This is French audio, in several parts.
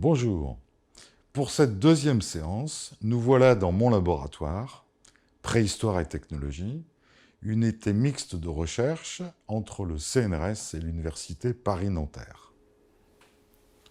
Bonjour. Pour cette deuxième séance, nous voilà dans mon laboratoire, Préhistoire et technologie, une unité mixte de recherche entre le CNRS et l'Université Paris-Nanterre.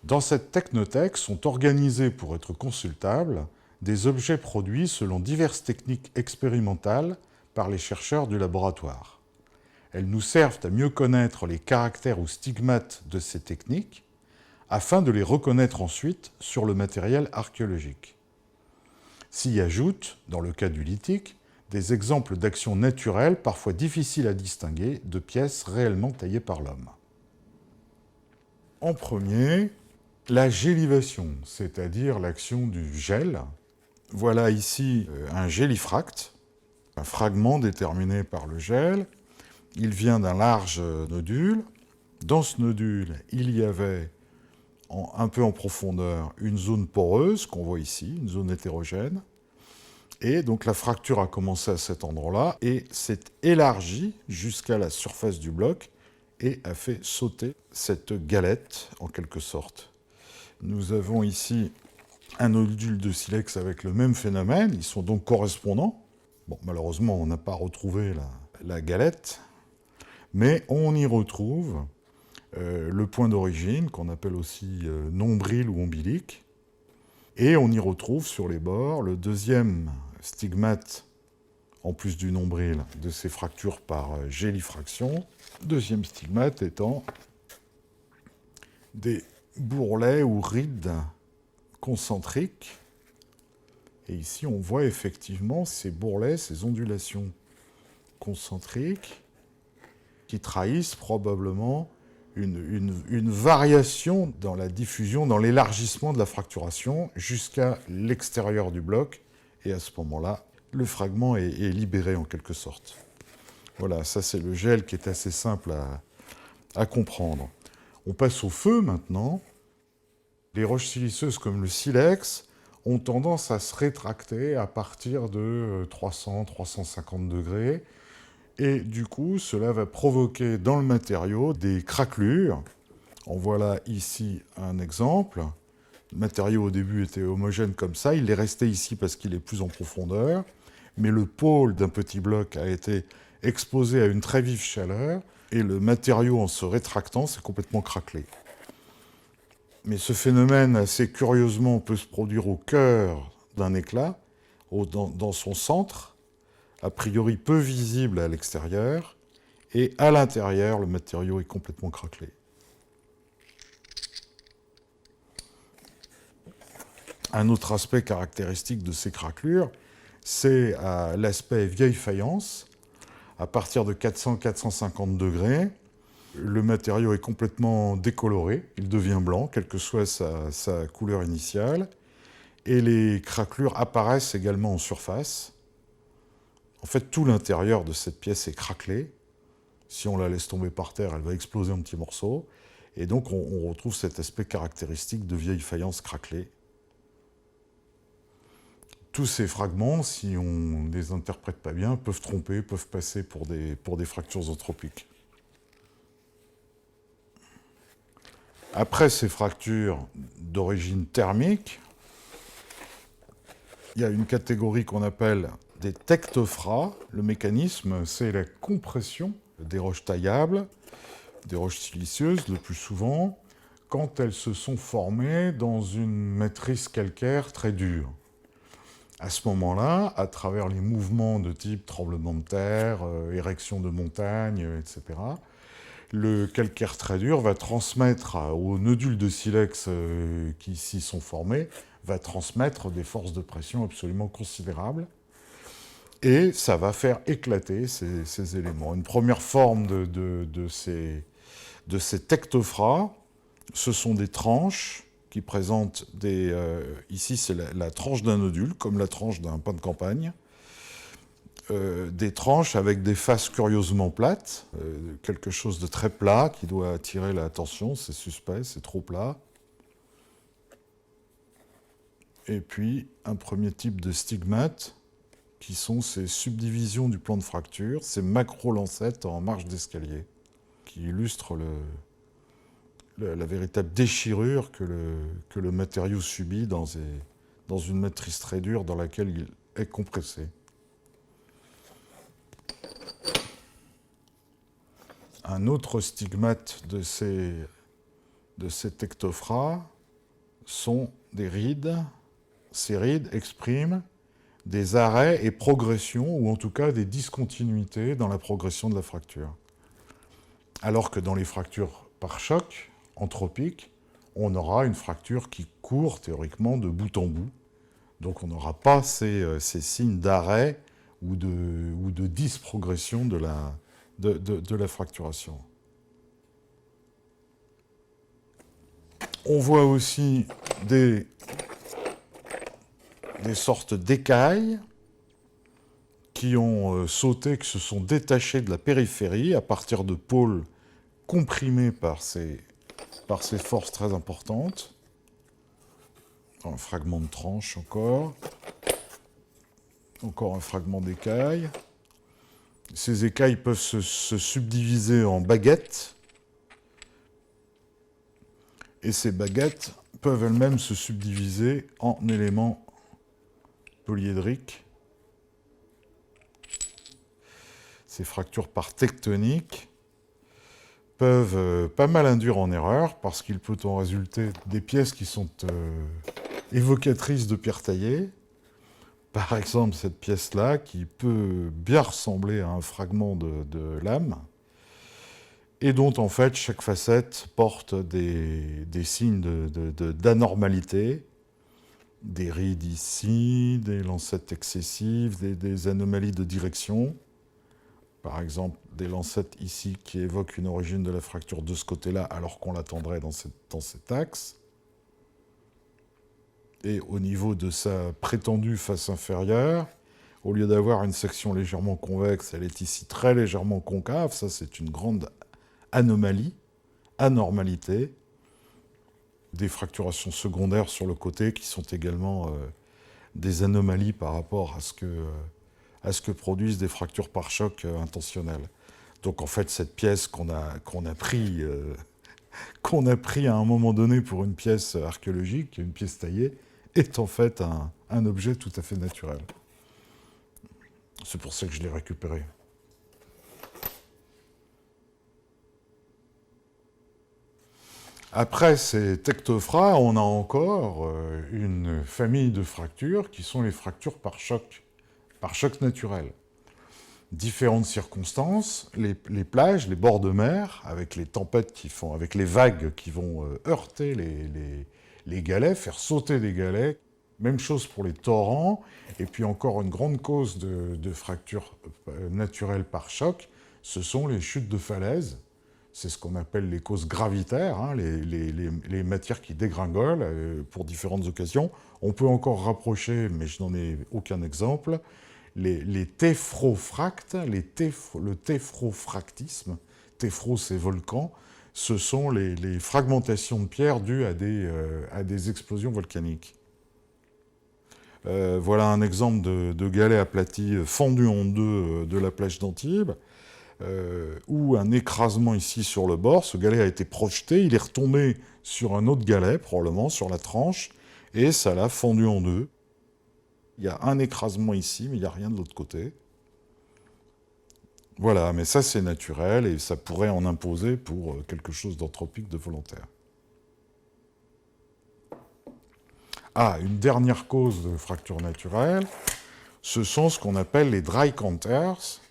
Dans cette technothèque sont organisés pour être consultables des objets produits selon diverses techniques expérimentales par les chercheurs du laboratoire. Elles nous servent à mieux connaître les caractères ou stigmates de ces techniques afin de les reconnaître ensuite sur le matériel archéologique. S'y ajoutent, dans le cas du lithique, des exemples d'actions naturelles parfois difficiles à distinguer de pièces réellement taillées par l'homme. En premier, la gélivation, c'est-à-dire l'action du gel. Voilà ici un gélifracte, un fragment déterminé par le gel. Il vient d'un large nodule. Dans ce nodule, il y avait un peu en profondeur une zone poreuse qu'on voit ici, une zone hétérogène. Et donc la fracture a commencé à cet endroit-là et s'est élargie jusqu'à la surface du bloc et a fait sauter cette galette en quelque sorte. Nous avons ici un nodule de silex avec le même phénomène, ils sont donc correspondants. Bon, malheureusement, on n'a pas retrouvé la galette, mais on y retrouve le point d'origine, qu'on appelle aussi nombril ou ombilique, et on y retrouve sur les bords le deuxième stigmate, en plus du nombril, de ces fractures par gélifraction. Deuxième stigmate étant des bourrelets ou rides concentriques. Et ici, on voit effectivement ces bourrelets, ces ondulations concentriques qui trahissent probablement une variation dans la diffusion, dans l'élargissement de la fracturation jusqu'à l'extérieur du bloc. Et à ce moment-là, le fragment est libéré en quelque sorte. Voilà, ça c'est le gel qui est assez simple à comprendre. On passe au feu maintenant. Les roches siliceuses comme le silex ont tendance à se rétracter à partir de 300-350 degrés. Et du coup, cela va provoquer dans le matériau des craquelures. En voilà ici un exemple. Le matériau au début était homogène comme ça. Il est resté ici parce qu'il est plus en profondeur. Mais le pôle d'un petit bloc a été exposé à une très vive chaleur. Et le matériau, en se rétractant, s'est complètement craquelé. Mais ce phénomène, assez curieusement, peut se produire au cœur d'un éclat, dans son centre, a priori peu visible à l'extérieur, et à l'intérieur, le matériau est complètement craquelé. Un autre aspect caractéristique de ces craquelures, c'est l'aspect vieille faïence. À partir de 400-450 degrés, le matériau est complètement décoloré, il devient blanc, quelle que soit sa couleur initiale, et les craquelures apparaissent également en surface. En fait, tout l'intérieur de cette pièce est craquelé. Si on la laisse tomber par terre, elle va exploser en petits morceaux. Et donc, on retrouve cet aspect caractéristique de vieille faïence craquelée. Tous ces fragments, si on ne les interprète pas bien, peuvent tromper, peuvent passer pour des fractures anthropiques. Après ces fractures d'origine thermique, il y a une catégorie qu'on appelle des tectophras. Le mécanisme, c'est la compression des roches taillables, des roches siliceuses le plus souvent, quand elles se sont formées dans une matrice calcaire très dure. À ce moment-là, à travers les mouvements de type tremblement de terre, érection de montagne, etc., le calcaire très dur va transmettre aux nodules de silex qui s'y sont formés, va transmettre des forces de pression absolument considérables. Et ça va faire éclater ces éléments. Une première forme de ces tectophras, ce sont des tranches qui présentent ici, c'est la tranche d'un nodule, comme la tranche d'un pain de campagne. Des tranches avec des faces curieusement plates, quelque chose de très plat qui doit attirer l'attention, c'est suspect, c'est trop plat. Et puis, un premier type de stigmates, qui sont ces subdivisions du plan de fracture, ces macro-lancettes en marche d'escalier, qui illustrent la véritable déchirure que le matériau subit dans une matrice très dure dans laquelle il est compressé. Un autre stigmate de ces tectophras sont des rides. Ces rides expriment des arrêts et progressions, ou en tout cas des discontinuités dans la progression de la fracture. Alors que dans les fractures par choc, anthropiques, on aura une fracture qui court théoriquement de bout en bout. Donc on n'aura pas ces signes d'arrêt ou de disprogression de la fracturation. On voit aussi des sortes d'écailles qui ont sauté, qui se sont détachées de la périphérie à partir de pôles comprimés par ces forces très importantes. Un fragment de tranche encore. Encore un fragment d'écaille. Ces écailles peuvent se subdiviser en baguettes. Et ces baguettes peuvent elles-mêmes se subdiviser en éléments polyédriques. Ces fractures par tectonique peuvent pas mal induire en erreur parce qu'il peut en résulter des pièces qui sont évocatrices de pierres taillées. Par exemple, cette pièce-là qui peut bien ressembler à un fragment de lame et dont en fait chaque facette porte des signes d'anormalité, des rides ici, des lancettes excessives, des anomalies de direction. Par exemple, des lancettes ici qui évoquent une origine de la fracture de ce côté-là, alors qu'on l'attendrait dans cet axe. Et au niveau de sa prétendue face inférieure, au lieu d'avoir une section légèrement convexe, elle est ici très légèrement concave. Ça, c'est une grande anomalie, anormalité. Des fracturations secondaires sur le côté qui sont également des anomalies par rapport à ce que produisent des fractures par choc intentionnelles. Donc en fait, cette pièce qu'on a pris à un moment donné pour une pièce archéologique, une pièce taillée, est en fait un objet tout à fait naturel. C'est pour ça que je l'ai récupéré. Après ces tectophras, on a encore une famille de fractures qui sont les fractures par choc naturel. Différentes circonstances, les plages, les bords de mer, avec les tempêtes avec les vagues qui vont heurter les galets, faire sauter des galets. Même chose pour les torrents, et puis encore une grande cause de fractures naturelles par choc, ce sont les chutes de falaises. C'est ce qu'on appelle les causes gravitaires, hein, les matières qui dégringolent pour différentes occasions. On peut encore rapprocher, mais je n'en ai aucun exemple, les téphrofractes, le téphrofractisme, téphro c'est volcan, ce sont les fragmentations de pierres dues à des explosions volcaniques. Voilà un exemple de galet aplati fendu en deux de la plage d'Antibes, où un écrasement ici sur le bord, ce galet a été projeté, il est retombé sur un autre galet, probablement sur la tranche, et ça l'a fendu en deux. Il y a un écrasement ici, mais il n'y a rien de l'autre côté. Voilà, mais ça c'est naturel, et ça pourrait en imposer pour quelque chose d'anthropique, de volontaire. Ah, une dernière cause de fracture naturelle, ce sont ce qu'on appelle les dry counters.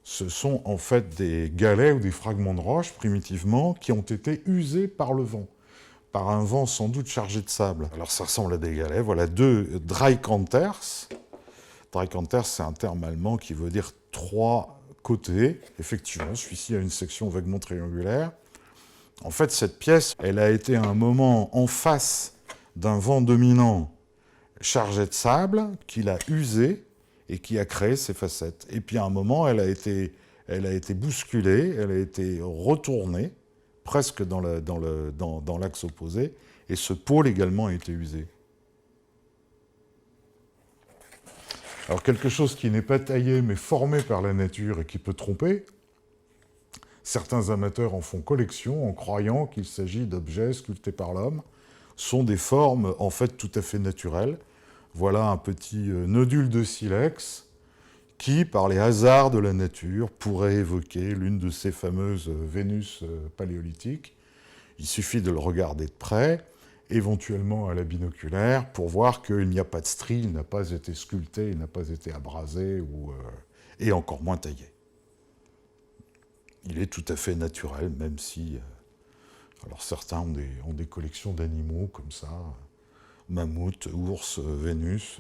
Ce sont en fait des galets ou des fragments de roche, primitivement, qui ont été usés par le vent, par un vent sans doute chargé de sable. Alors ça ressemble à des galets. Voilà deux dry counters. Dry counters, c'est un terme allemand qui veut dire trois côtés. Effectivement, celui-ci a une section vaguement triangulaire. En fait, cette pièce, elle a été à un moment en face d'un vent dominant chargé de sable qui l'a usé et qui a créé ces facettes. Et puis à un moment, elle a été bousculée, elle a été retournée, presque dans l'axe opposé, et ce pôle également a été usé. Alors quelque chose qui n'est pas taillé, mais formé par la nature et qui peut tromper, certains amateurs en font collection en croyant qu'il s'agit d'objets sculptés par l'homme, sont des formes en fait tout à fait naturelles. Voilà un petit nodule de silex qui, par les hasards de la nature, pourrait évoquer l'une de ces fameuses Vénus paléolithiques. Il suffit de le regarder de près, éventuellement à la binoculaire, pour voir qu'il n'y a pas de strie, il n'a pas été sculpté, il n'a pas été abrasé, et encore moins taillé. Il est tout à fait naturel, même si... alors certains ont des collections d'animaux comme ça, mammouth, ours, Vénus...